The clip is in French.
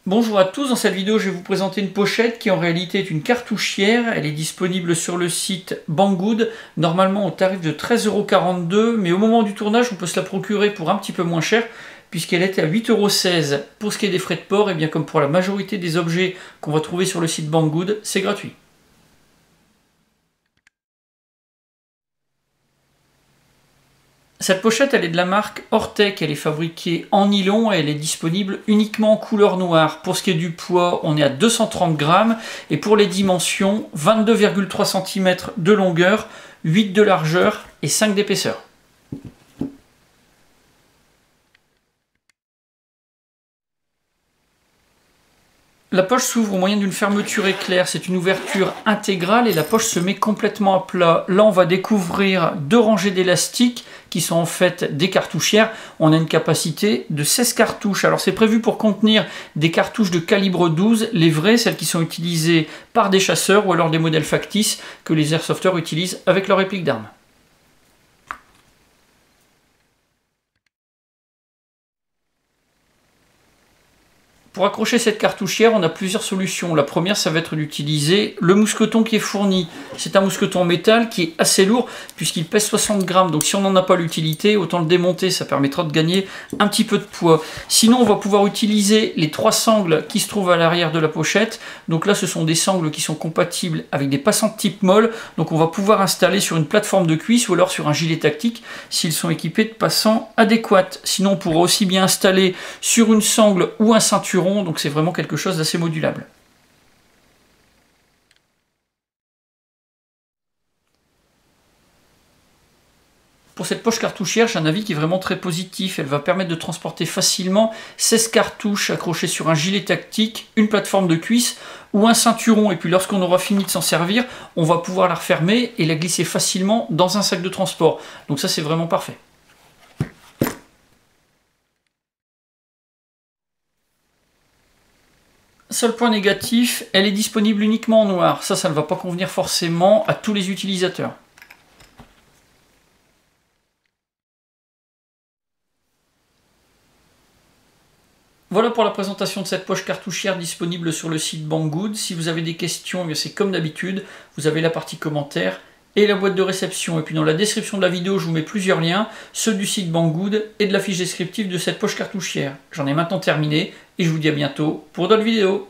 Bonjour à tous, dans cette vidéo je vais vous présenter une pochette qui en réalité est une cartouchière. Elle est disponible sur le site Banggood, normalement au tarif de 13,42 €, mais au moment du tournage on peut se la procurer pour un petit peu moins cher puisqu'elle était à 8,16 €. Pour ce qui est des frais de port, et bien comme pour la majorité des objets qu'on va trouver sur le site Banggood, c'est gratuit. Cette pochette, elle est de la marque Ortec, elle est fabriquée en nylon et elle est disponible uniquement en couleur noire. Pour ce qui est du poids, on est à 230 grammes et pour les dimensions, 22,3 cm de longueur, 8 de largeur et 5 d'épaisseur. La poche s'ouvre au moyen d'une fermeture éclair, c'est une ouverture intégrale et la poche se met complètement à plat. Là on va découvrir deux rangées d'élastiques qui sont en fait des cartouchières. On a une capacité de 16 cartouches. Alors c'est prévu pour contenir des cartouches de calibre 12, les vraies, celles qui sont utilisées par des chasseurs ou alors des modèles factices que les airsofters utilisent avec leur réplique d'armes. Pour accrocher cette cartouchière, on a plusieurs solutions. La première, ça va être d'utiliser le mousqueton qui est fourni. C'est un mousqueton en métal qui est assez lourd puisqu'il pèse 60 grammes. Donc si on n'en a pas l'utilité, autant le démonter, ça permettra de gagner un petit peu de poids. Sinon, on va pouvoir utiliser les trois sangles qui se trouvent à l'arrière de la pochette. Donc là, ce sont des sangles qui sont compatibles avec des passantes type molle. Donc on va pouvoir installer sur une plateforme de cuisse ou alors sur un gilet tactique s'ils sont équipés de passants adéquats. Sinon, on pourra aussi bien installer sur une sangle ou un ceinturon. Donc c'est vraiment quelque chose d'assez modulable. Pour cette poche cartouchière, j'ai un avis qui est vraiment très positif. Elle va permettre de transporter facilement 16 cartouches accrochées sur un gilet tactique, une plateforme de cuisse ou un ceinturon. Et puis lorsqu'on aura fini de s'en servir, on va pouvoir la refermer et la glisser facilement dans un sac de transport. Donc ça, c'est vraiment parfait. Seul point négatif, elle est disponible uniquement en noir. Ça ne va pas convenir forcément à tous les utilisateurs. Voilà pour la présentation de cette poche cartouchière disponible sur le site Banggood. Si vous avez des questions, c'est comme d'habitude, vous avez la partie commentaires et la boîte de réception. Et puis dans la description de la vidéo, je vous mets plusieurs liens, ceux du site Banggood et de la fiche descriptive de cette poche cartouchière. J'en ai maintenant terminé et je vous dis à bientôt pour d'autres vidéos.